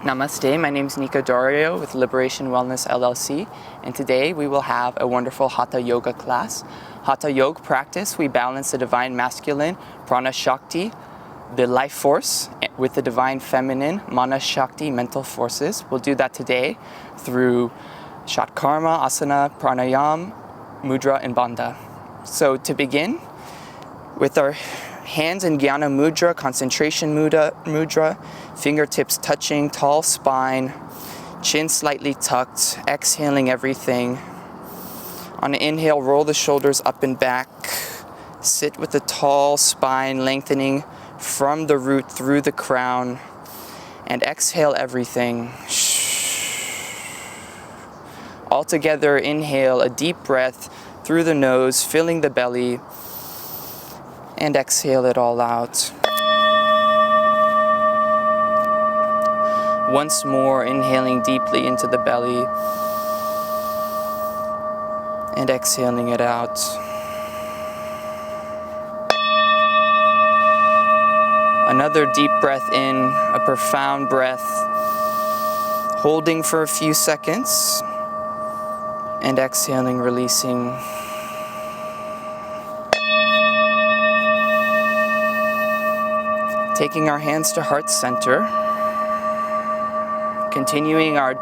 Namaste, my name is Nico Daurio with Liberation Wellness LLC, and today we will have a wonderful Hatha Yoga class. Hatha Yoga practice, we balance the divine masculine, Prana Shakti, the life force, with the divine feminine, Mana Shakti, mental forces. We'll do that today through Shatkarma, Asana, Pranayam, Mudra, and Bandha. So to begin, with our hands in Jnana Mudra, concentration mudra, fingertips touching, tall spine, chin slightly tucked, exhaling everything. On an inhale, roll the shoulders up and back. Sit with the tall spine lengthening from the root through the crown, and exhale everything. All together, inhale a deep breath through the nose, filling the belly, and exhale it all out. Once more, inhaling deeply into the belly and exhaling it out. Another deep breath in, a profound breath, holding for a few seconds and exhaling, releasing. Taking our hands to heart center, continuing our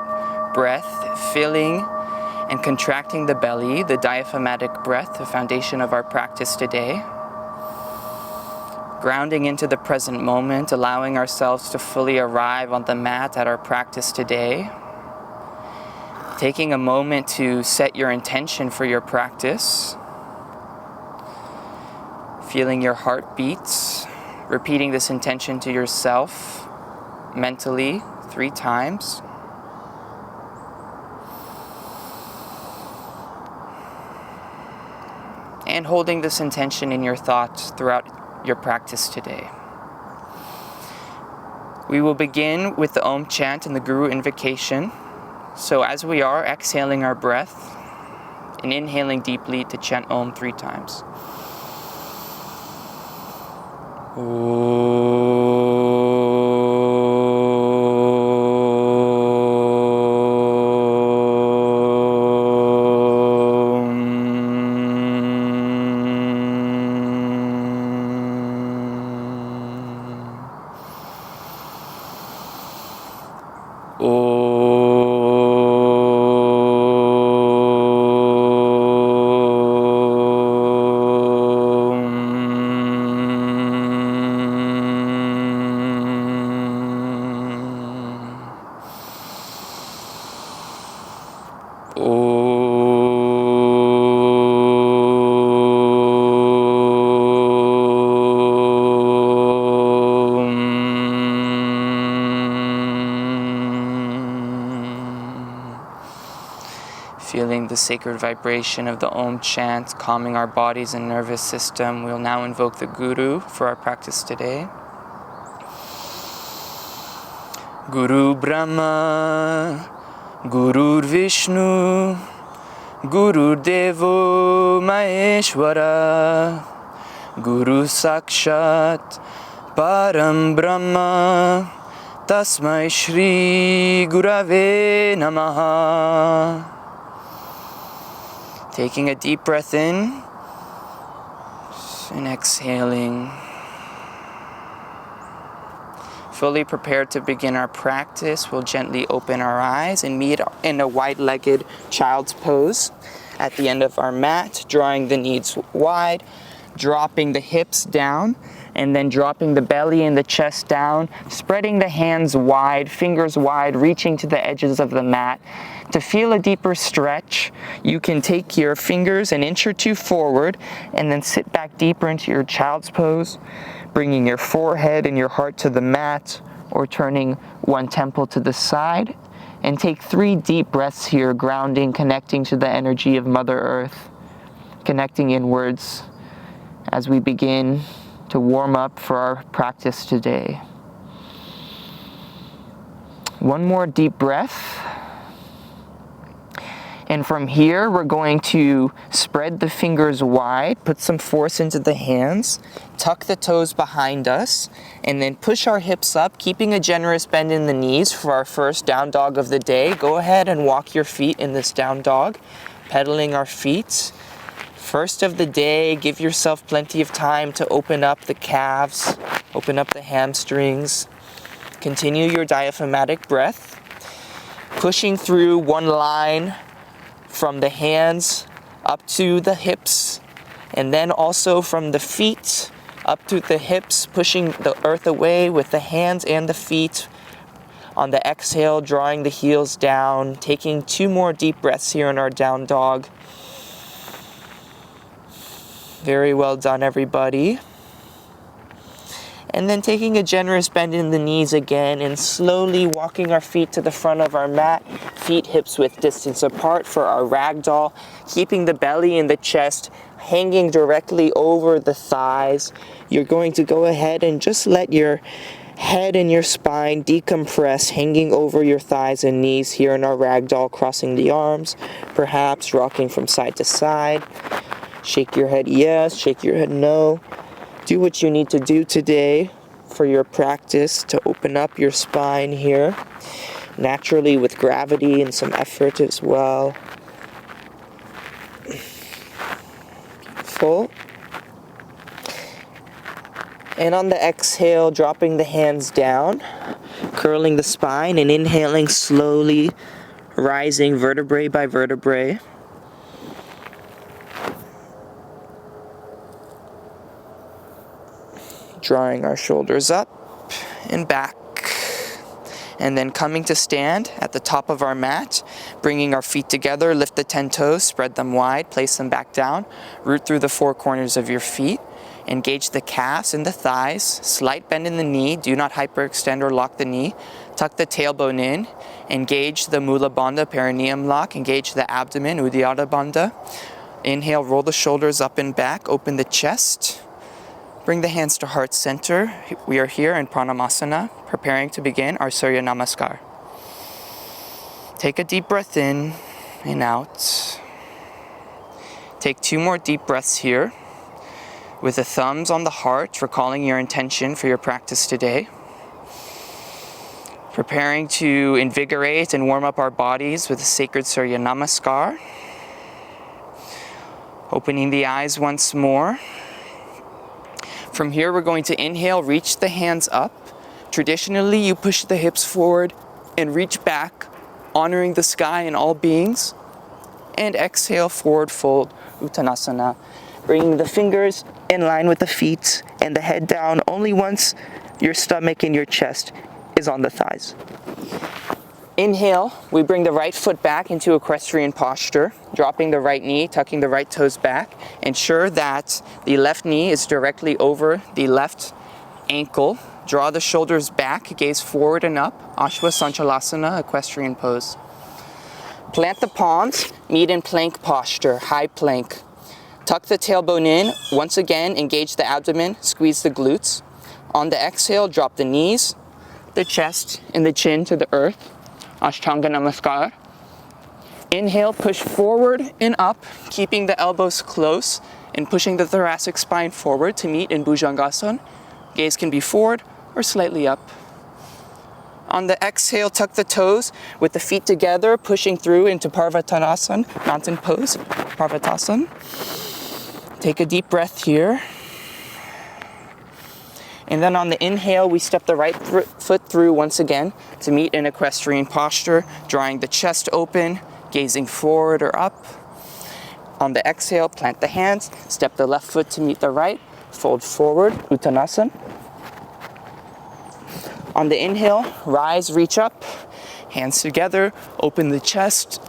breath, filling and contracting the belly, the diaphragmatic breath, the foundation of our practice today. Grounding into the present moment, allowing ourselves to fully arrive on the mat at our practice today. Taking a moment to set your intention for your practice. Feeling your heart beats. Repeating this intention to yourself mentally 3 times. And holding this intention in your thoughts throughout your practice today. We will begin with the Om chant and the Guru invocation. So as we are exhaling our breath and inhaling deeply to chant Om 3 times. Feeling the sacred vibration of the Om chant, calming our bodies and nervous system. We'll now invoke the Guru for our practice today. Guru Brahma, Guru Vishnu, Guru Devo Maheshwara, Guru Sakshat Param Brahma, Tasmai Shri Gurave Namaha. Taking a deep breath in and exhaling. Fully prepared to begin our practice, we'll gently open our eyes and meet in a wide-legged child's pose at the end of our mat, drawing the knees wide, dropping the hips down, and then dropping the belly and the chest down, spreading the hands wide, fingers wide, reaching to the edges of the mat. To feel a deeper stretch, you can take your fingers an inch or 2 forward and then sit back deeper into your child's pose, bringing your forehead and your heart to the mat or turning one temple to the side. And take 3 deep breaths here, grounding, connecting to the energy of Mother Earth, connecting inwards as we begin to warm up for our practice today. One more deep breath. And from here, we're going to spread the fingers wide, put some force into the hands, tuck the toes behind us, and then push our hips up, keeping a generous bend in the knees for our first down dog of the day. Go ahead and walk your feet in this down dog, pedaling our feet. First of the day, give yourself plenty of time to open up the calves, open up the hamstrings. Continue your diaphragmatic breath, pushing through one line from the hands up to the hips, and then also from the feet up to the hips, pushing the earth away with the hands and the feet. On the exhale, drawing the heels down, taking 2 more deep breaths here in our down dog. Very well done, everybody. And then taking a generous bend in the knees again and slowly walking our feet to the front of our mat, feet hips width distance apart for our ragdoll, keeping the belly and the chest hanging directly over the thighs. You're going to go ahead and just let your head and your spine decompress, hanging over your thighs and knees here in our ragdoll, crossing the arms, perhaps rocking from side to side. Shake your head yes, shake your head no. Do what you need to do today for your practice to open up your spine here, naturally with gravity and some effort as well. Beautiful. And on the exhale, dropping the hands down, curling the spine, and inhaling slowly, rising vertebrae by vertebrae. Drawing our shoulders up and back, and then coming to stand at the top of our mat, bringing our feet together, lift the 10 toes, spread them wide, place them back down, root through the 4 corners of your feet, engage the calves and the thighs, slight bend in the knee, do not hyperextend or lock the knee, tuck the tailbone in, engage the Mula Bandha perineum lock, engage the abdomen, Uddiyana Bandha. Inhale, roll the shoulders up and back, open the chest. Bring the hands to heart center. We are here in Pranamasana, preparing to begin our Surya Namaskar. Take a deep breath in and out. Take 2 more deep breaths here, with the thumbs on the heart, recalling your intention for your practice today. Preparing to invigorate and warm up our bodies with the sacred Surya Namaskar. Opening the eyes once more. From here, we're going to inhale, reach the hands up. Traditionally, you push the hips forward and reach back, honoring the sky and all beings. And exhale, forward fold, Uttanasana. Bringing the fingers in line with the feet and the head down only once your stomach and your chest is on the thighs. Inhale, we bring the right foot back into equestrian posture, dropping the right knee, tucking the right toes back. Ensure that the left knee is directly over the left ankle. Draw the shoulders back, gaze forward and up. Ashwa Sanchalasana, equestrian pose. Plant the palms, meet in plank posture, high plank. Tuck the tailbone in. Once again, engage the abdomen, squeeze the glutes. On the exhale, drop the knees, the chest, and the chin to the earth. Ashtanga Namaskar. Inhale, push forward and up, keeping the elbows close and pushing the thoracic spine forward to meet in Bhujangasana. Gaze can be forward or slightly up. On the exhale, tuck the toes with the feet together, pushing through into Parvatanasana, mountain pose, Parvatasana. Take a deep breath here. And then on the inhale, we step the right foot through once again to meet in equestrian posture, drawing the chest open, gazing forward or up. On the exhale, plant the hands, step the left foot to meet the right, fold forward, Uttanasana. On the inhale, rise, reach up, hands together, open the chest.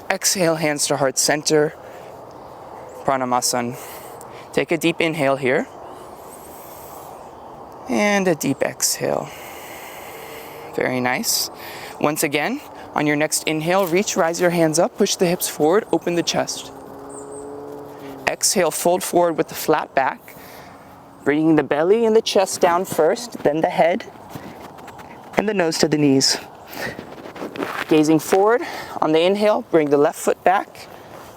Exhale, hands to heart center, Pranamasana. Take a deep inhale here. And a deep exhale. Very nice. Once again, on your next inhale, reach, rise your hands up, push the hips forward, open the chest. Exhale, fold forward with the flat back, bringing the belly and the chest down first, then the head, and the nose to the knees. Gazing forward. On the inhale, bring the left foot back.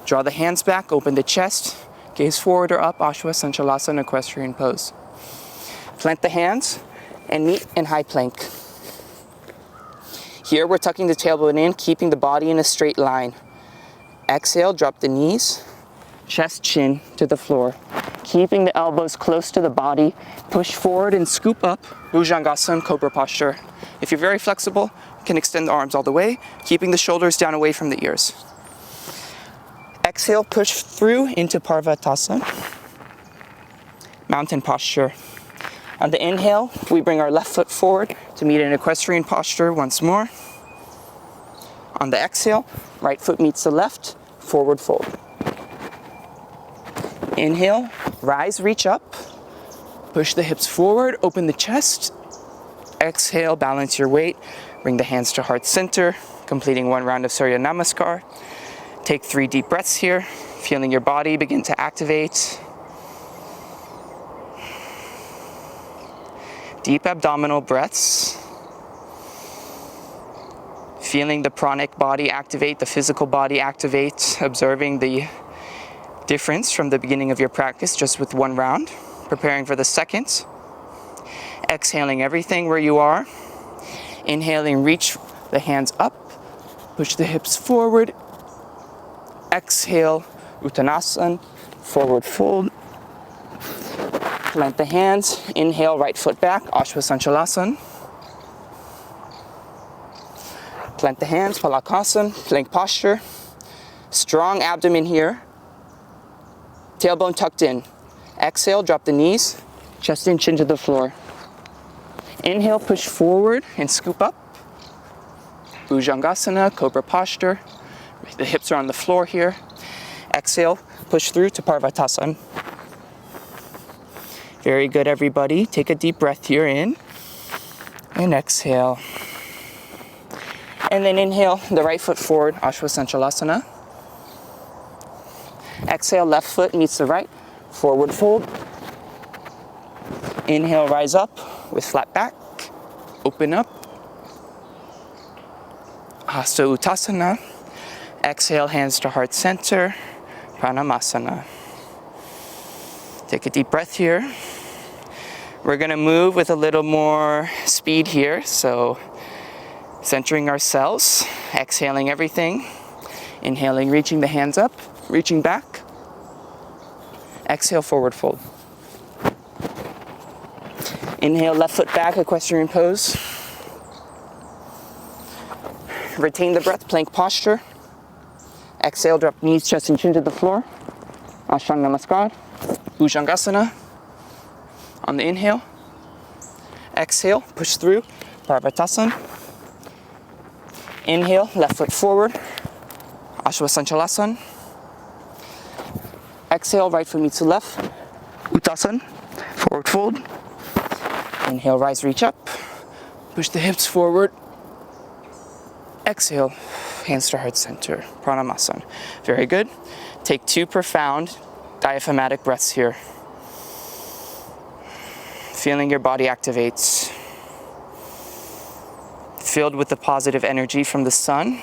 Draw the hands back, open the chest. Gaze forward or up, Ashwasanchalasana, equestrian pose. Plant the hands and meet in high plank. Here we're tucking the tailbone in, keeping the body in a straight line. Exhale, drop the knees, chest, chin to the floor. Keeping the elbows close to the body, push forward and scoop up, Bhujangasana, cobra posture. If you're very flexible, you can extend the arms all the way, keeping the shoulders down away from the ears. Exhale, push through into Parvatasana, mountain posture. On the inhale, we bring our left foot forward to meet an equestrian posture once more. On the exhale, right foot meets the left, forward fold. Inhale, rise, reach up. Push the hips forward, open the chest. Exhale, balance your weight. Bring the hands to heart center, completing one round of Surya Namaskar. Take 3 deep breaths here, feeling your body begin to activate. Deep abdominal breaths. Feeling the pranic body activate, the physical body activate, observing the difference from the beginning of your practice just with 1 round. Preparing for the second. Exhaling everything where you are. Inhaling, reach the hands up. Push the hips forward. Exhale, Uttanasana, forward fold. Plant the hands. Inhale, right foot back, Ashwasanchalasana. Plant the hands, Palakasana, plank posture. Strong abdomen here. Tailbone tucked in. Exhale, drop the knees, chest and chin to the floor. Inhale, push forward and scoop up. Bhujangasana, cobra posture. The hips are on the floor here. Exhale, push through to Parvatasana. Very good, everybody. Take a deep breath here in and exhale. And then inhale the right foot forward, Ashwasanchalasana. Exhale, left foot meets the right, forward fold. Inhale, rise up with flat back. Open up. Hasta Uttasana. Exhale, hands to heart center, Pranamasana. Take a deep breath here. We're gonna move with a little more speed here, so centering ourselves, exhaling everything, inhaling, reaching the hands up, reaching back. Exhale, forward fold. Inhale, left foot back, equestrian pose. Retain the breath, plank posture. Exhale, drop knees, chest and chin to the floor. Ashtanga Namaskar. Bhujangasana. On the inhale. Exhale, push through, Parvatasana. Inhale, left foot forward, Ashwasanchalasana. Exhale, right foot meets the left, Uttasana, forward fold. Inhale, rise, reach up. Push the hips forward. Exhale, hands to heart center, Pranamasana. Very good. Take 2 profound diaphragmatic breaths here. Feeling your body activates. Filled with the positive energy from the sun,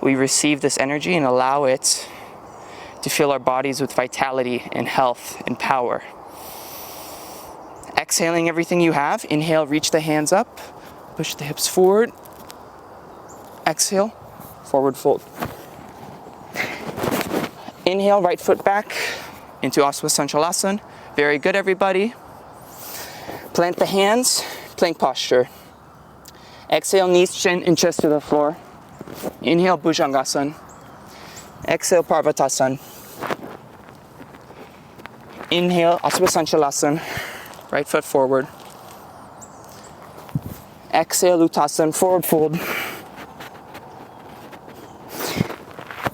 we receive this energy and allow it to fill our bodies with vitality and health and power. Exhaling everything you have. Inhale, reach the hands up. Push the hips forward. Exhale, forward fold. Inhale, right foot back into Ashwasanchalasana. Very good, everybody. Plant the hands, plank posture. Exhale, knees, chin, and chest to the floor. Inhale, Bhujangasana. Exhale, Parvatasana. Inhale, Ashwasanchalasana. Right foot forward. Exhale, Uttasana, forward fold.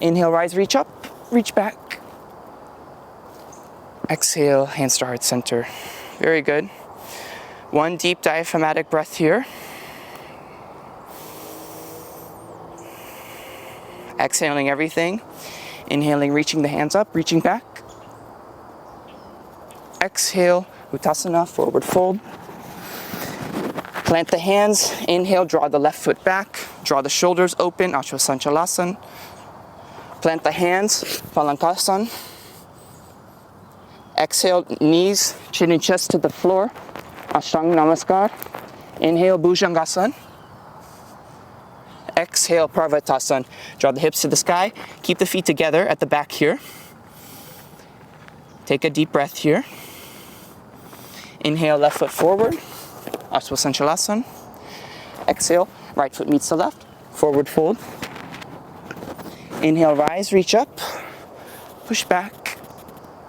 Inhale, rise, reach up, reach back. Exhale, hands to heart center. Very good. 1 deep diaphragmatic breath here. Exhaling everything. Inhaling, reaching the hands up, reaching back. Exhale, Uttasana, forward fold. Plant the hands, inhale, draw the left foot back, draw the shoulders open, Ashwasanchalasana. Plant the hands, Palankasana. Exhale, knees, chin and chest to the floor, Ashtanga Namaskar. Inhale, Bhujangasana. Exhale, Parvatasana. Draw the hips to the sky, keep the feet together at the back here. Take a deep breath here. Inhale, left foot forward, Ashwasanchalasana. Exhale, right foot meets the left, forward fold. Inhale, rise, reach up, push back,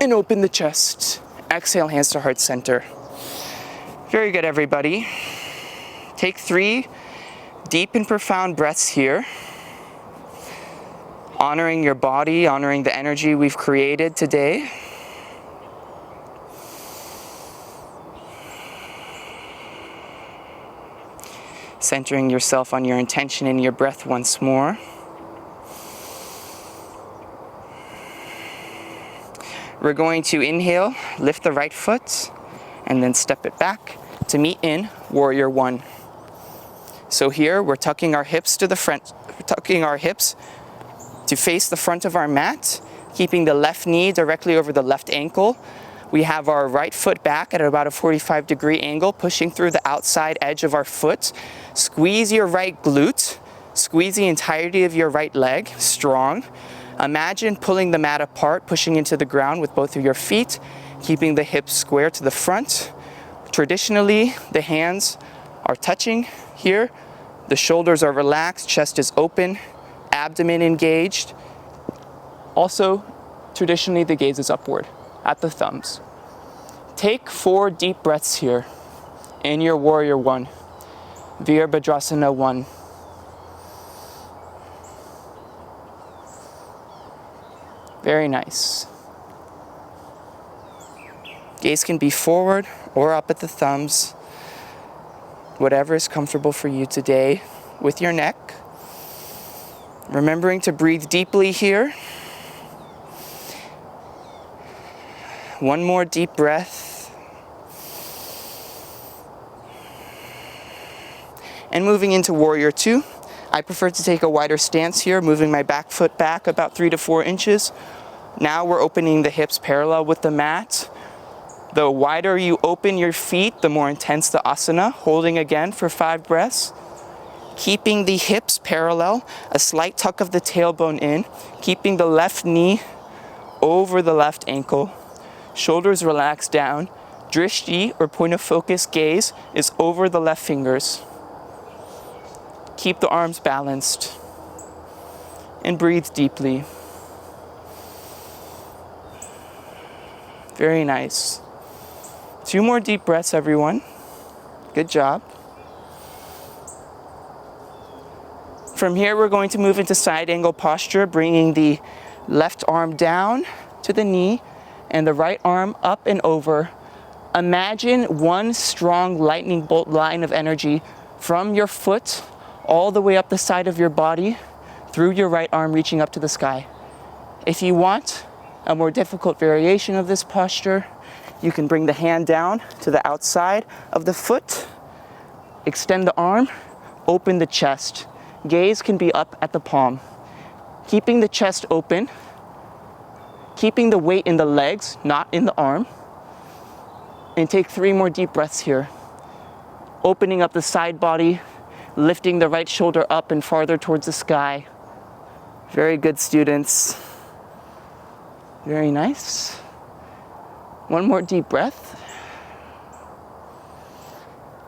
and open the chest. Exhale, hands to heart center. Very good, everybody. Take 3 deep and profound breaths here, honoring your body, honoring the energy we've created today. Centering yourself on your intention and your breath once more. We're going to inhale, lift the right foot, and then step it back to meet in Warrior One. So here, we're tucking our hips to the front, tucking our hips to face the front of our mat, keeping the left knee directly over the left ankle. We have our right foot back at about a 45-degree angle, pushing through the outside edge of our foot. Squeeze your right glute, squeeze the entirety of your right leg, strong. Imagine pulling the mat apart, pushing into the ground with both of your feet, keeping the hips square to the front. Traditionally, the hands are touching here. The shoulders are relaxed, chest is open, abdomen engaged. Also, traditionally, the gaze is upward at the thumbs. Take 4 deep breaths here in your Warrior One, Virabhadrasana 1. Very nice. Gaze can be forward or up at the thumbs, whatever is comfortable for you today with your neck. Remembering to breathe deeply here. One more deep breath. And moving into Warrior Two. I prefer to take a wider stance here, moving my back foot back about 3 to 4 inches. Now we're opening the hips parallel with the mat. The wider you open your feet, the more intense the asana. Holding again for 5 breaths. Keeping the hips parallel, a slight tuck of the tailbone in. Keeping the left knee over the left ankle. Shoulders relaxed down. Drishti, or point of focus gaze, is over the left fingers. Keep the arms balanced. And breathe deeply. Very nice. 2 more deep breaths, everyone. Good job. From here, we're going to move into side angle posture, bringing the left arm down to the knee and the right arm up and over. Imagine one strong lightning bolt line of energy from your foot all the way up the side of your body through your right arm reaching up to the sky. If you want a more difficult variation of this posture, you can bring the hand down to the outside of the foot, extend the arm, open the chest. Gaze can be up at the palm. Keeping the chest open, keeping the weight in the legs, not in the arm. And take 3 more deep breaths here. Opening up the side body, lifting the right shoulder up and farther towards the sky. Very good, students. Very nice. 1 more deep breath.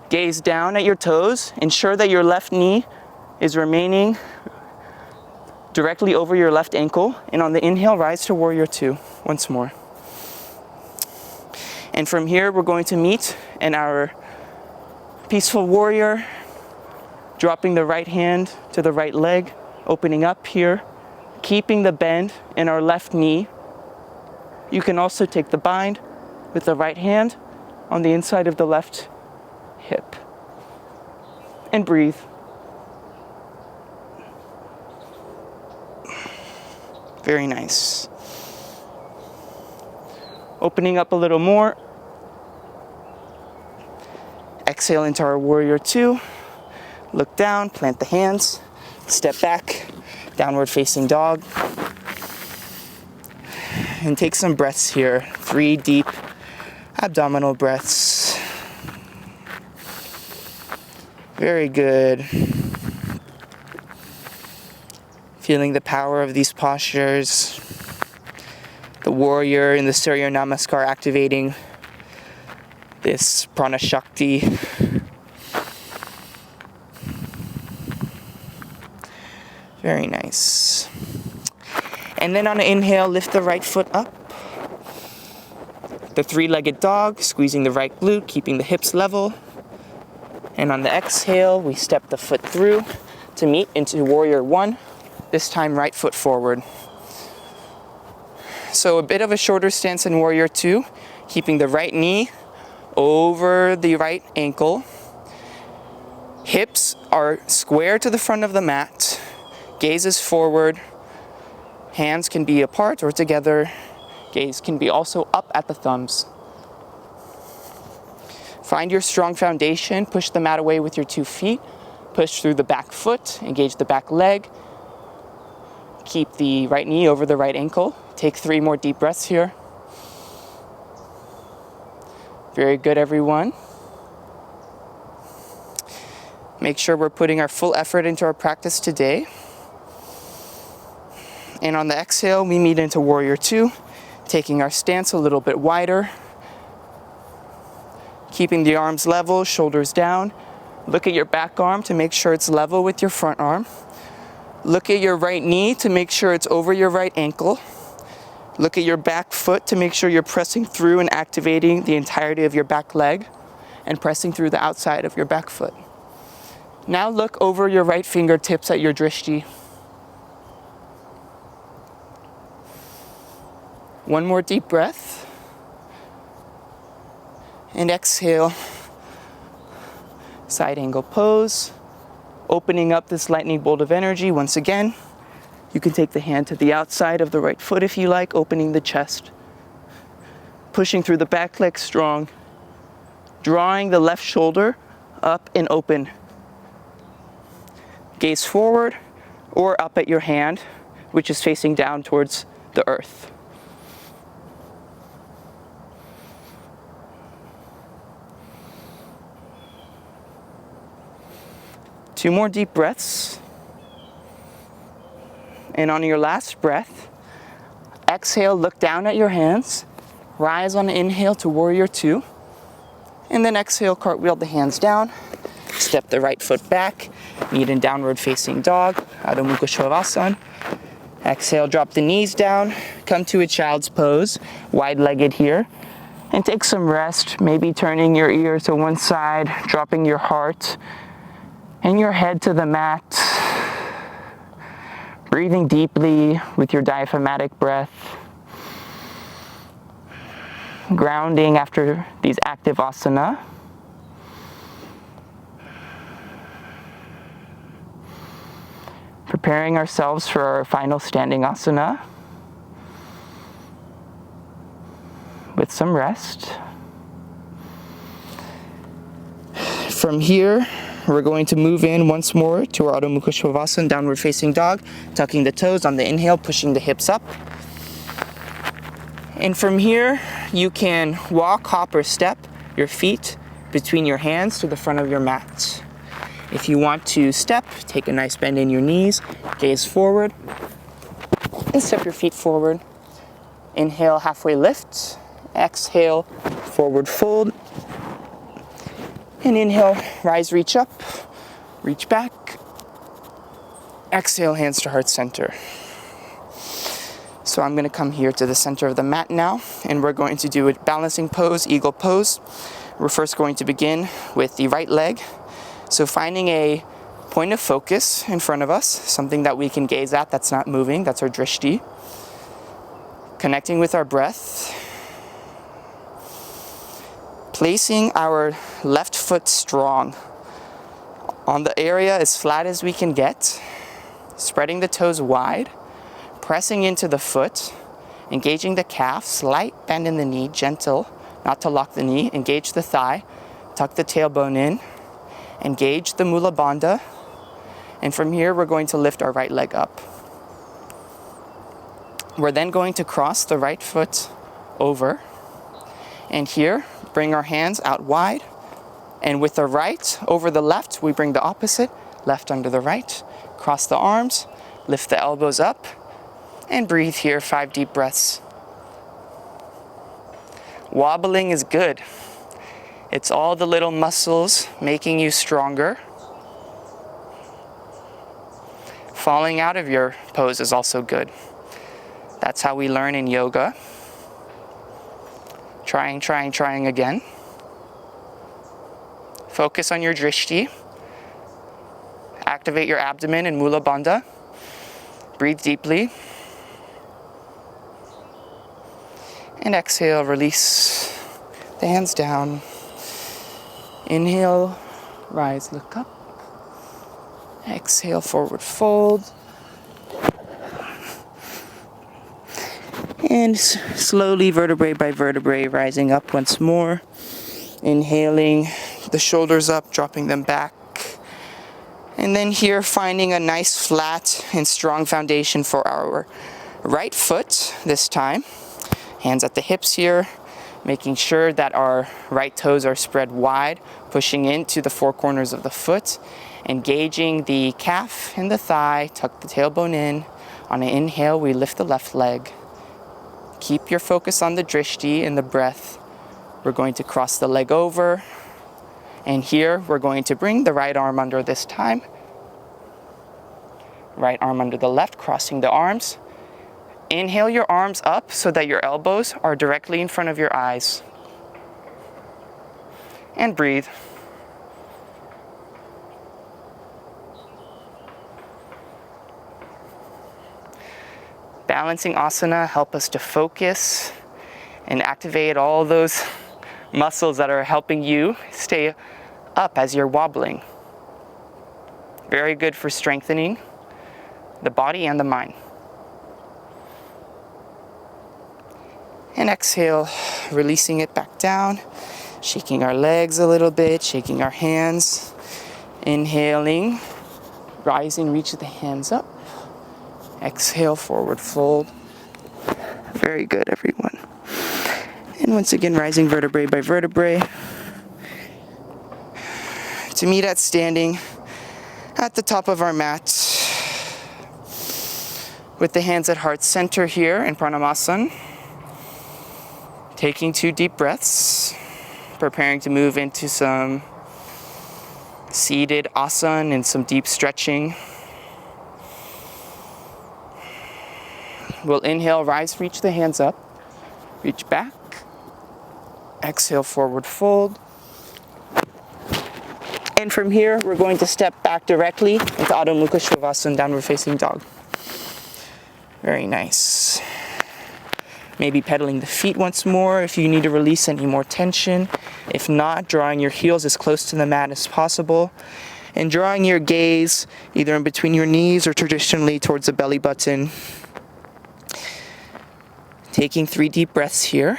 Gaze down at your toes. Ensure that your left knee is remaining directly over your left ankle. And on the inhale, rise to Warrior Two once more. And from here, we're going to meet in our peaceful warrior, dropping the right hand to the right leg, opening up here, keeping the bend in our left knee. You can also take the bind with the right hand on the inside of the left hip. And breathe. Very nice. Opening up a little more. exhale into our warrior two. Look down, plant the hands, step back, downward facing dog. And take some breaths here, 3 deep abdominal breaths. Very good. Feeling the power of these postures. The warrior and the Surya Namaskar activating this prana shakti. Very nice. And then on an inhale, lift the right foot up. The 3-legged dog, squeezing the right glute, keeping the hips level. And on the exhale, we step the foot through to meet into warrior one. This time, right foot forward. So a bit of a shorter stance in warrior two, keeping the right knee over the right ankle. Hips are square to the front of the mat. Gaze is forward. Hands can be apart or together. Gaze can be also up at the thumbs. Find your strong foundation. Push the mat away with your 2 feet. Push through the back foot. Engage the back leg. Keep the right knee over the right ankle. Take 3 more deep breaths here. Very good, everyone. Make sure we're putting our full effort into our practice today. And on the exhale, we meet into warrior two, taking our stance a little bit wider. Keeping the arms level, shoulders down. Look at your back arm to make sure it's level with your front arm. Look at your right knee to make sure it's over your right ankle. Look at your back foot to make sure you're pressing through and activating the entirety of your back leg and pressing through the outside of your back foot. Now look over your right fingertips at your drishti. One more deep breath. And exhale. Side angle pose. Opening up this lightning bolt of energy once again. You can take the hand to the outside of the right foot if you like, opening the chest. Pushing through the back leg strong. Drawing the left shoulder up and open. Gaze forward or up at your hand, which is facing down towards the earth. Two more deep breaths. And on your last breath, exhale, look down at your hands. Rise on an inhale to warrior two. And then exhale, cartwheel the hands down. Step the right foot back. Meet in downward facing dog, Adho Mukha Shavasana. Exhale, drop the knees down. Come to a child's pose, wide-legged here. And take some rest, maybe turning your ear to one side, dropping your heart and your head to the mat. Breathing deeply with your diaphragmatic breath. Grounding after these active asana. Preparing ourselves for our final standing asana with some rest. From here, we're going to move in once more to our Adho Mukha Shavasana, downward facing dog, tucking the toes on the inhale, pushing the hips up. And from here, you can walk, hop, or step your feet between your hands to the front of your mat. If you want to step, take a nice bend in your knees, gaze forward, and step your feet forward. Inhale, halfway lift. Exhale, forward fold. And inhale, rise, reach up, reach back. Exhale, hands to heart center. So I'm going to come here to the center of the mat now, and we're going to do a balancing pose, eagle pose. We're first going to begin with the right leg. So finding a point of focus in front of us, something that we can gaze at that's not moving, that's our drishti. Connecting with our breath. Placing our left foot strong on the area as flat as we can get. Spreading the toes wide. Pressing into the foot. Engaging the calf. Slight bend in the knee, gentle, not to lock the knee. Engage the thigh. tuck the tailbone in, engage the mula bandha, and from here we're going to lift our right leg up. We're then going to cross the right foot over, and here bring our hands out wide, and with the right over the left, we bring the opposite, left under the right, cross the arms, lift the elbows up, and breathe here, 5 deep breaths. Wobbling is good. It's all the little muscles making you stronger. Falling out of your pose is also good. That's how we learn in yoga. Trying again. Focus on your drishti. Activate your abdomen and mula bandha. Breathe deeply. And exhale, release the hands down. Inhale, rise, look up. Exhale, forward fold. And slowly, vertebrae by vertebrae, rising up once more. Inhaling the shoulders up, dropping them back. And then here, finding a nice flat and strong foundation for our right foot this time. Hands at the hips here, making sure that our right toes are spread wide, pushing into the four corners of the foot, engaging the calf and the thigh, tuck the tailbone in. On an inhale, we lift the left leg. Keep your focus on the drishti and the breath. We're going to cross the leg over, and here we're going to bring the right arm under this time. Right arm under the left, crossing the arms. Inhale your arms up so that your elbows are directly in front of your eyes. And breathe. Balancing asana help us to focus and activate all those muscles that are helping you stay up as you're wobbling. Very good for strengthening the body and the mind. And exhale, releasing it back down, shaking our legs a little bit, shaking our hands. Inhaling, rising, reach the hands up. Exhale, forward fold. Very good, everyone. And once again, rising vertebrae by vertebrae. To meet at standing at the top of our mat. With the hands at heart center here in Pranamasana. Taking 2 deep breaths. Preparing to move into some seated asana and some deep stretching. We'll inhale, rise, reach the hands up. Reach back. Exhale, forward fold. And from here, we're going to step back directly into Adho Mukha Shavasana, downward facing dog. Very nice. Maybe pedaling the feet once more if you need to release any more tension. If not, drawing your heels as close to the mat as possible. And drawing your gaze either in between your knees or traditionally towards the belly button. Taking 3 deep breaths here.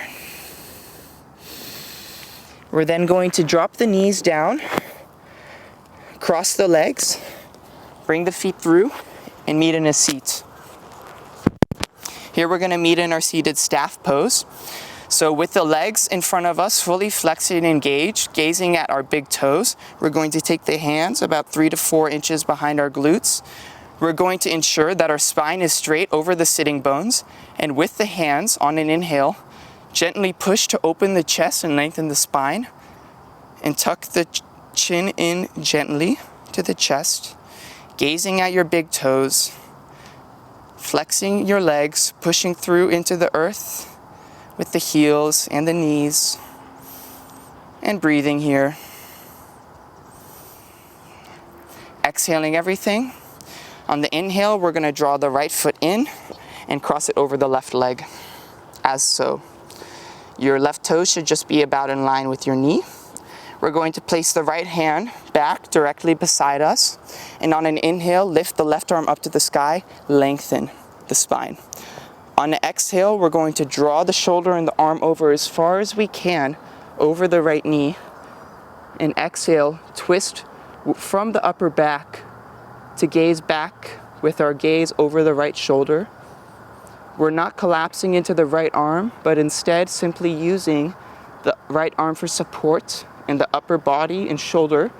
We're then going to drop the knees down, cross the legs, bring the feet through, and meet in a seat. Here we're going to meet in our seated staff pose. So with the legs in front of us, fully flexed and engaged, gazing at our big toes, we're going to take the hands about 3 to 4 inches behind our glutes. We're going to ensure that our spine is straight over the sitting bones, and with the hands on an inhale, gently push to open the chest and lengthen the spine, and tuck the chin in gently to the chest, gazing at your big toes, flexing your legs, pushing through into the earth with the heels and the knees, and breathing here. Exhaling everything. On the inhale, we're going to draw the right foot in and cross it over the left leg, as so. Your left toe should just be about in line with your knee. We're going to place the right hand back directly beside us, and on an inhale, lift the left arm up to the sky, lengthen the spine. On an exhale, we're going to draw the shoulder and the arm over as far as we can over the right knee, and exhale, twist from the upper back to gaze back with our gaze over the right shoulder. We're not collapsing into the right arm, but instead simply using the right arm for support and the upper body and shoulder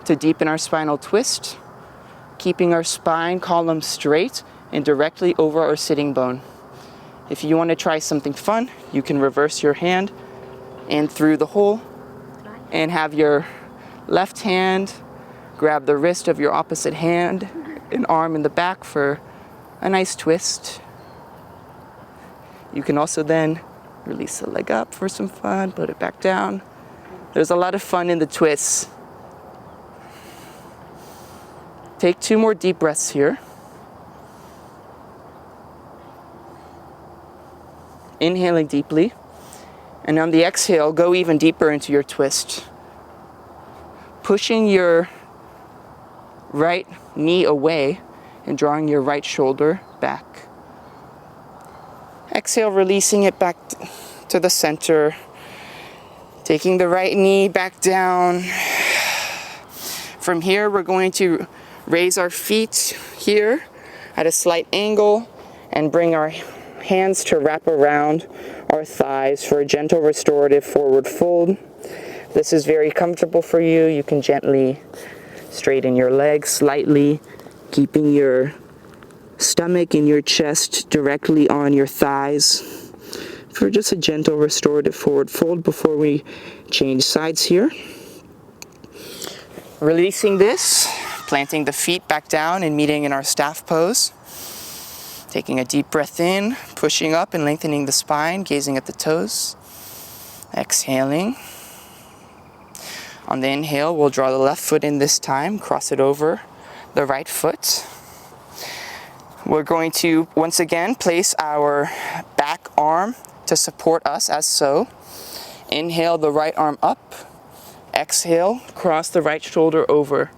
to deepen our spinal twist, keeping our spine column straight and directly over our sitting bone. If you want to try something fun, you can reverse your hand in through the hole and have your left hand grab the wrist of your opposite hand and arm in the back for a nice twist. You can also then release the leg up for some fun, put it back down. There's a lot of fun in the twists. Take 2 more deep breaths here. Inhaling deeply. And on the exhale, go even deeper into your twist. Pushing your right knee away and drawing your right shoulder back. Exhale, releasing it back to the center. Taking the right knee back down. From here, we're going to raise our feet here at a slight angle and bring our hands to wrap around our thighs for a gentle restorative forward fold. This is very comfortable for you. You can gently straighten your legs slightly, keeping your stomach and your chest directly on your thighs for just a gentle restorative forward fold before we change sides here. Releasing this, planting the feet back down and meeting in our staff pose. Taking a deep breath in, pushing up and lengthening the spine, gazing at the toes. Exhaling. On the inhale, we'll draw the left foot in this time, cross it over the right foot. We're going to, once again, place our back arm to support us as so. Inhale the right arm up. Exhale, cross the right shoulder over.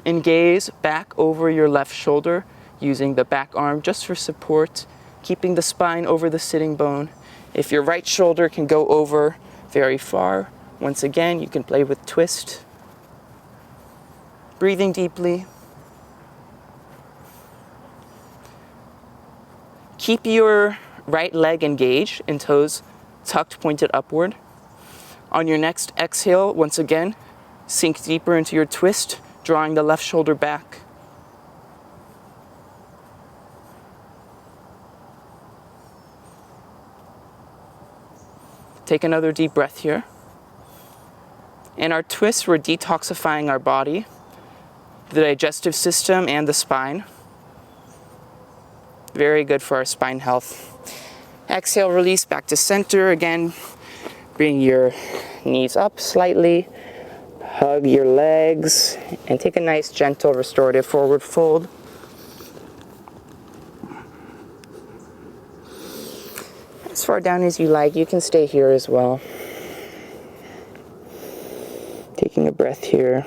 And gaze back over your left shoulder, using the back arm just for support, keeping the spine over the sitting bone. If your right shoulder can go over very far, once again, you can play with twist. Breathing deeply. Keep your right leg engaged and toes tucked, pointed upward. On your next exhale, once again, sink deeper into your twist, drawing the left shoulder back. Take another deep breath here. In our twist, we're detoxifying our body, the digestive system, and the spine. Very good for our spine health. Exhale, release back to center. Again, bring your knees up slightly. Hug your legs and take a nice, gentle, restorative forward fold. As far down as you like, you can stay here as well. Taking a breath here.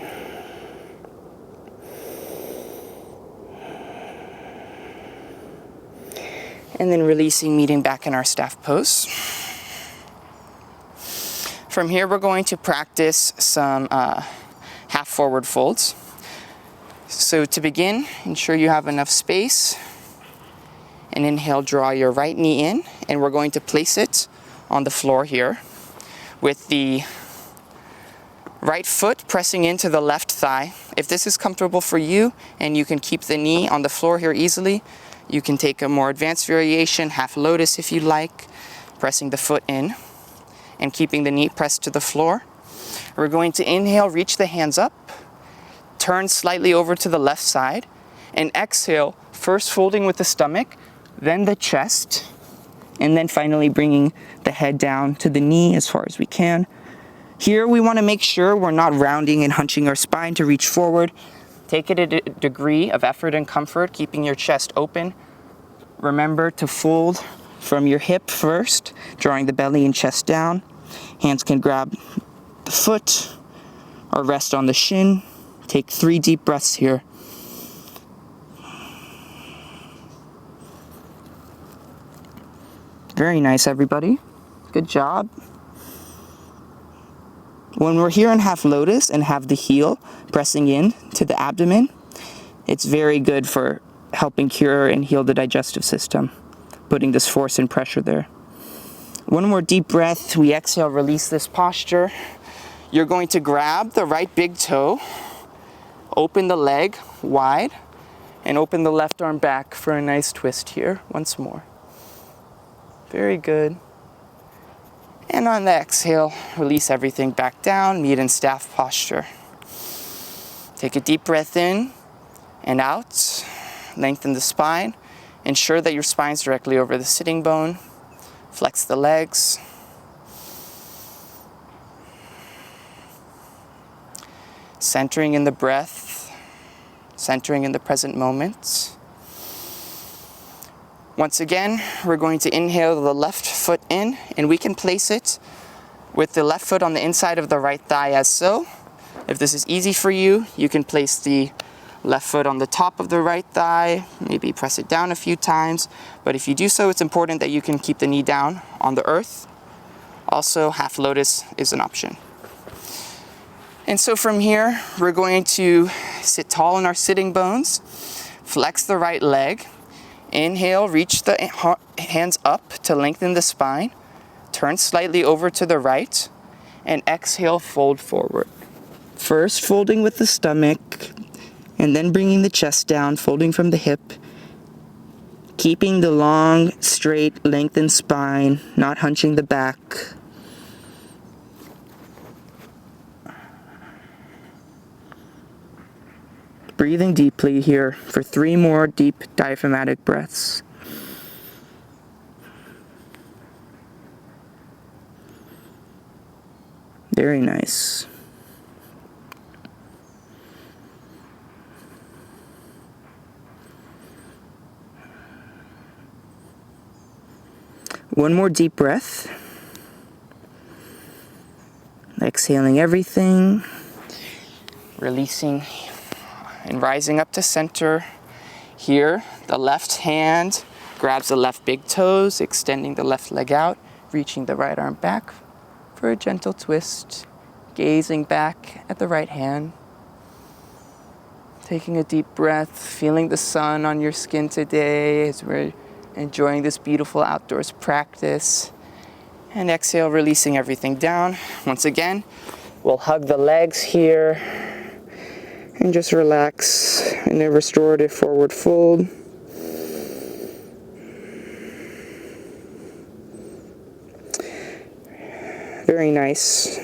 And then releasing, meeting back in our staff pose. From here, we're going to practice some half forward folds. So to begin, ensure you have enough space. And inhale, draw your right knee in, and we're going to place it on the floor here with the right foot pressing into the left thigh. If this is comfortable for you and you can keep the knee on the floor here easily, you can take a more advanced variation, half lotus if you like, pressing the foot in and keeping the knee pressed to the floor. We're going to inhale, reach the hands up, turn slightly over to the left side, and exhale, first folding with the stomach, then the chest, and then finally bringing the head down to the knee as far as we can. Here we want to make sure we're not rounding and hunching our spine to reach forward. Take it at a degree of effort and comfort, keeping your chest open. Remember to fold from your hip first, drawing the belly and chest down. Hands can grab the foot or rest on the shin. Take 3 deep breaths here. Very nice, everybody. Good job. When we're here in half lotus and have the heel pressing in to the abdomen, it's very good for helping cure and heal the digestive system, putting this force and pressure there. One more deep breath. We exhale, release this posture. You're going to grab the right big toe, open the leg wide, and open the left arm back for a nice twist here. Once more. Very good. And on the exhale, release everything back down, meat and staff posture. Take a deep breath in and out. Lengthen the spine. Ensure that your spine's directly over the sitting bone. Flex the legs. Centering in the breath. Centering in the present moment. Once again, we're going to inhale the left foot in, and we can place it with the left foot on the inside of the right thigh as so. If this is easy for you, you can place the left foot on the top of the right thigh, maybe press it down a few times. But if you do so, it's important that you can keep the knee down on the earth. Also, half lotus is an option. And so from here, we're going to sit tall in our sitting bones, flex the right leg. Inhale, reach the hands up to lengthen the spine. Turn slightly over to the right. And exhale, fold forward. First, folding with the stomach. And then bringing the chest down, folding from the hip. Keeping the long, straight, lengthened spine, not hunching the back. Breathing deeply here for 3 more deep diaphragmatic breaths. Very nice. One more deep breath. Exhaling everything. Releasing and rising up to center. Here, the left hand grabs the left big toes, extending the left leg out, reaching the right arm back for a gentle twist, gazing back at the right hand. Taking a deep breath, feeling the sun on your skin today as we're enjoying this beautiful outdoors practice. And exhale, releasing everything down. Once again, we'll hug the legs here. And just relax in a restorative forward fold. Very nice.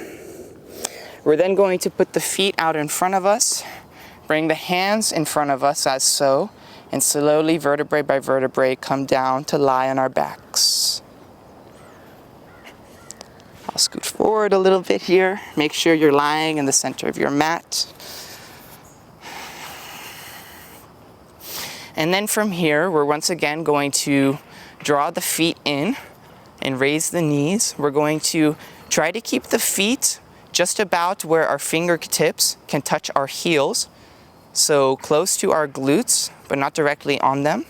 We're then going to put the feet out in front of us. Bring the hands in front of us as so. And slowly, vertebrae by vertebrae, come down to lie on our backs. I'll scoot forward a little bit here. Make sure you're lying in the center of your mat. And then from here, we're once again going to draw the feet in and raise the knees. We're going to try to keep the feet just about where our fingertips can touch our heels. So close to our glutes, but not directly on them.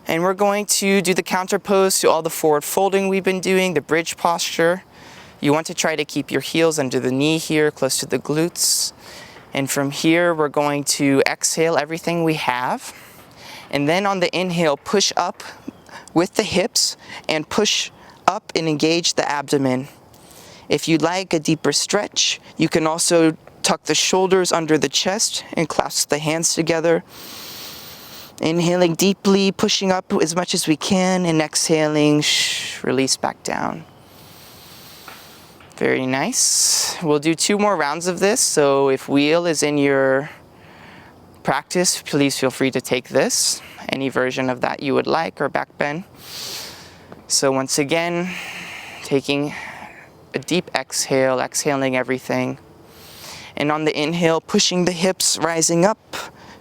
And we're going to do the counter pose to all the forward folding we've been doing, the bridge posture. You want to try to keep your heels under the knee here, close to the glutes. And from here, we're going to exhale everything we have. And then on the inhale, push up with the hips and push up and engage the abdomen. If you'd like a deeper stretch, you can also tuck the shoulders under the chest and clasp the hands together. Inhaling deeply, pushing up as much as we can, and exhaling, release back down. Very nice. We'll do 2 more rounds of this, so if wheel is in your practice, please feel free to take this, any version of that you would like, or back bend. So once again, taking a deep exhale, exhaling everything. And on the inhale, pushing the hips, rising up,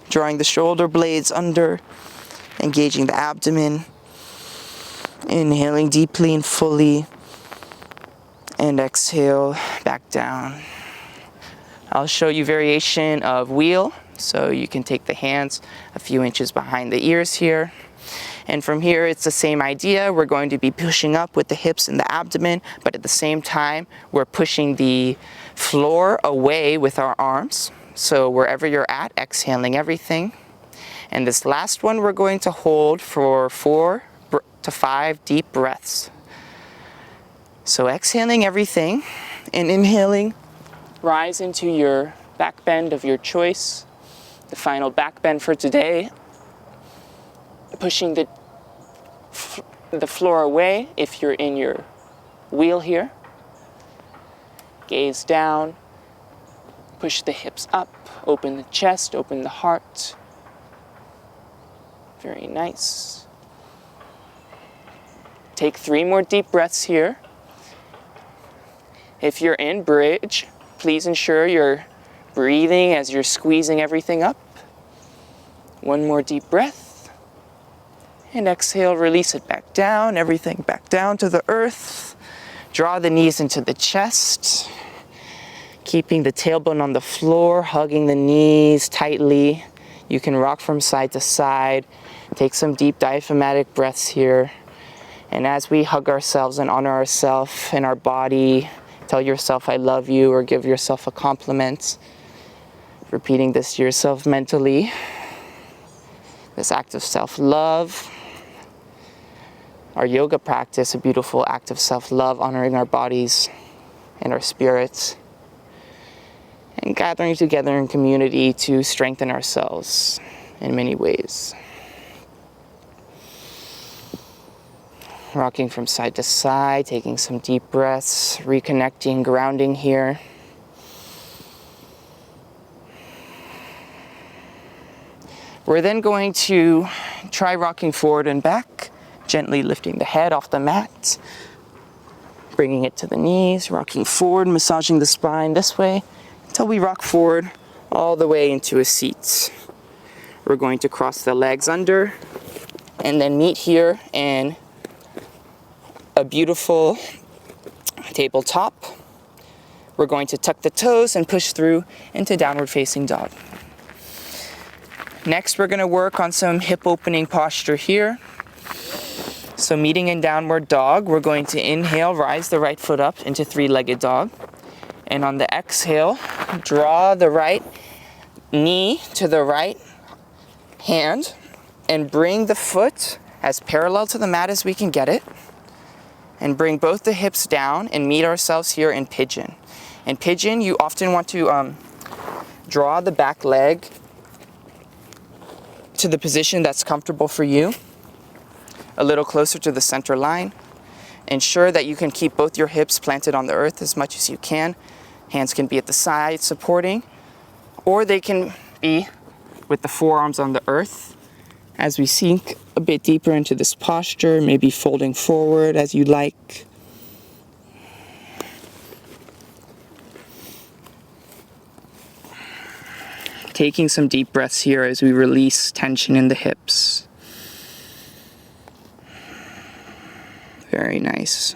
drawing the shoulder blades under, engaging the abdomen. Inhaling deeply and fully. And exhale, back down. I'll show you variation of wheel. So you can take the hands a few inches behind the ears here. And from here, it's the same idea. We're going to be pushing up with the hips and the abdomen, but at the same time, we're pushing the floor away with our arms. So wherever you're at, exhaling everything. And this last one, we're going to hold for 4 to 5 deep breaths. So exhaling everything and inhaling, rise into your back bend of your choice. The final back bend for today. Pushing the floor away if you're in your wheel here. Gaze down. Push the hips up. Open the chest, open the heart. Very nice. Take 3 more deep breaths here. If you're in bridge, please ensure you're breathing as you're squeezing everything up. 1 more deep breath. And exhale, release it back down, everything back down to the earth. Draw the knees into the chest. Keeping the tailbone on the floor, hugging the knees tightly. You can rock from side to side. Take some deep diaphragmatic breaths here. And as we hug ourselves and honor ourselves and our body, tell yourself I love you or give yourself a compliment. Repeating this to yourself mentally. This act of self-love. Our yoga practice, a beautiful act of self-love, honoring our bodies and our spirits. And gathering together in community to strengthen ourselves in many ways. Rocking from side to side, taking some deep breaths, reconnecting, grounding here. We're then going to try rocking forward and back, gently lifting the head off the mat, bringing it to the knees, rocking forward, massaging the spine this way until we rock forward all the way into a seat. We're going to cross the legs under and then meet here in a beautiful tabletop. We're going to tuck the toes and push through into downward facing dog. Next, we're going to work on some hip opening posture here. So meeting in downward dog, we're going to inhale, rise the right foot up into 3-legged dog. And on the exhale, draw the right knee to the right hand and bring the foot as parallel to the mat as we can get it. And bring both the hips down and meet ourselves here in pigeon. In pigeon, you often want to draw the back leg to the position that's comfortable for you, a little closer to the center line. Ensure that you can keep both your hips planted on the earth as much as you can. Hands can be at the side supporting, or they can be with the forearms on the earth. As we sink a bit deeper into this posture, maybe folding forward as you like. Taking some deep breaths here as we release tension in the hips. Very nice.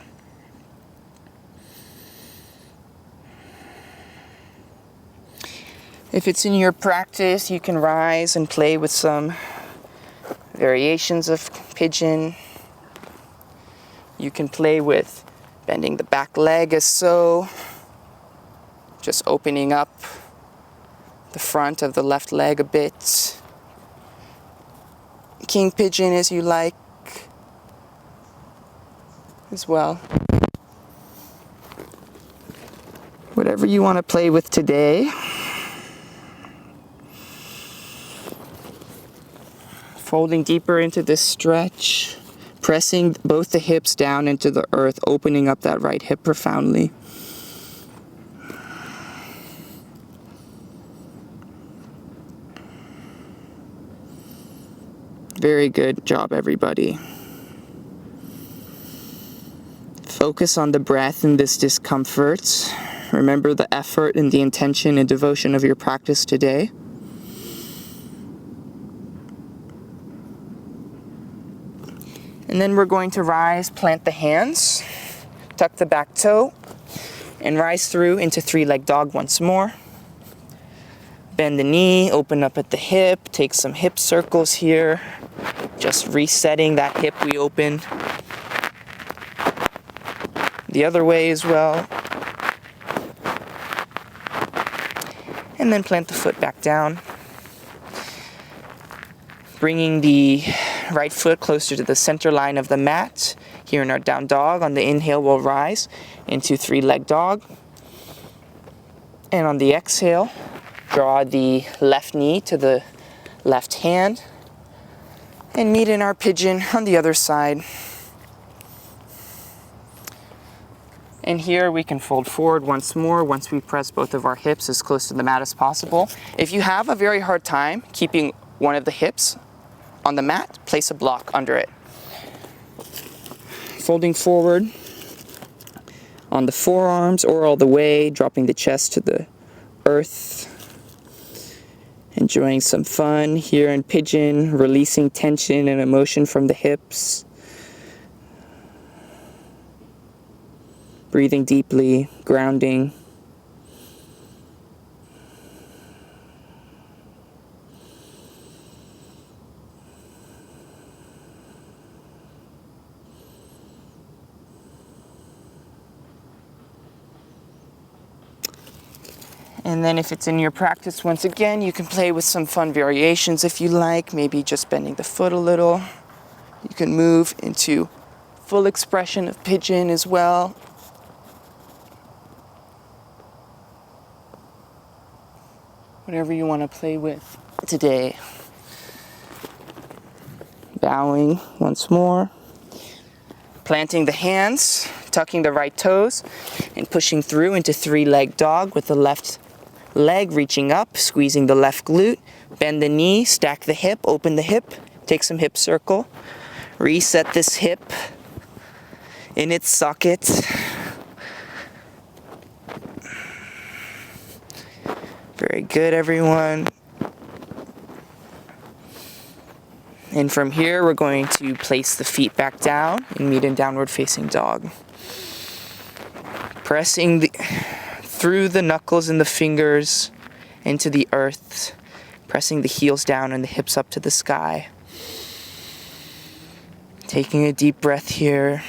If it's in your practice, you can rise and play with some variations of pigeon. You can play with bending the back leg as so, just opening up the front of the left leg a bit. King pigeon as you like as well. Whatever you want to play with today. Folding deeper into this stretch, pressing both the hips down into the earth, opening up that right hip profoundly. Very good job, everybody. Focus on the breath in this discomfort. Remember the effort and the intention and devotion of your practice today. And then we're going to rise, plant the hands, tuck the back toe, and rise through into 3-leg dog once more. Bend the knee, open up at the hip, take some hip circles here. Just resetting that hip we opened. The other way as well. And then plant the foot back down. Bringing the right foot closer to the center line of the mat. Here in our down dog, on the inhale we'll rise into three-leg dog. And on the exhale, draw the left knee to the left hand and meet in our pigeon on the other side. And here we can fold forward once more once we press both of our hips as close to the mat as possible. If you have a very hard time keeping one of the hips on the mat, place a block under it. Folding forward on the forearms or all the way, dropping the chest to the earth. Enjoying some fun here in pigeon, releasing tension and emotion from the hips. Breathing deeply, grounding. And then if it's in your practice, once again, you can play with some fun variations if you like, maybe just bending the foot a little. You can move into full expression of pigeon as well. Whatever you want to play with today. Bowing once more. Planting the hands, tucking the right toes, and pushing through into three-leg dog with the left leg reaching up, squeezing the left glute, bend the knee, stack the hip, open the hip, take some hip circle, reset this hip in its socket. Very good, everyone. And from here, we're going to place the feet back down and meet in downward facing dog. Pressing through the knuckles and the fingers into the earth, pressing the heels down and the hips up to the sky. Taking a deep breath here,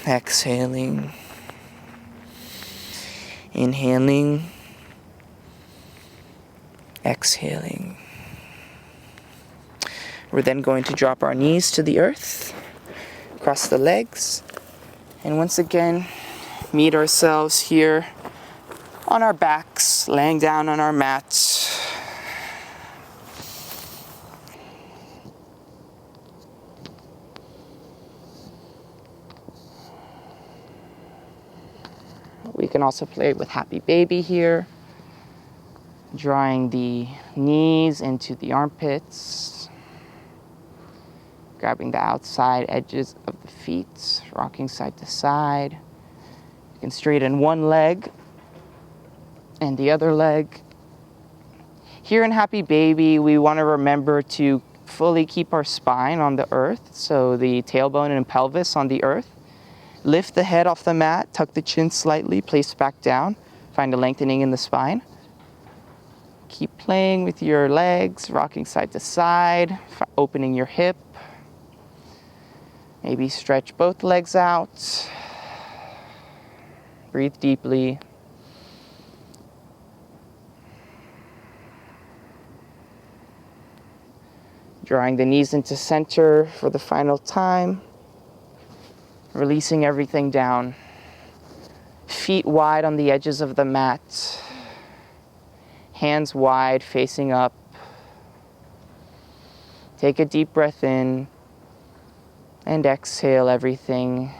exhaling, inhaling, exhaling. We're then going to drop our knees to the earth, cross the legs, and once again, meet ourselves here on our backs, laying down on our mats. We can also play with Happy Baby here, drawing the knees into the armpits, grabbing the outside edges of the feet, rocking side to side. You can straighten one leg and the other leg. Here in Happy Baby, we want to remember to fully keep our spine on the earth, so the tailbone and pelvis on the earth. Lift the head off the mat, tuck the chin slightly, place back down. Find a lengthening in the spine. Keep playing with your legs, rocking side to side, opening your hip. Maybe stretch both legs out. Breathe deeply. Drawing the knees into center for the final time. Releasing everything down. Feet wide on the edges of the mat. Hands wide, facing up. Take a deep breath in and exhale everything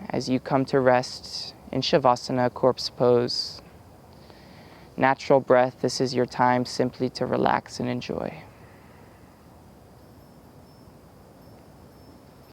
as you come to rest in Shavasana, corpse pose. Natural breath, this is your time simply to relax and enjoy.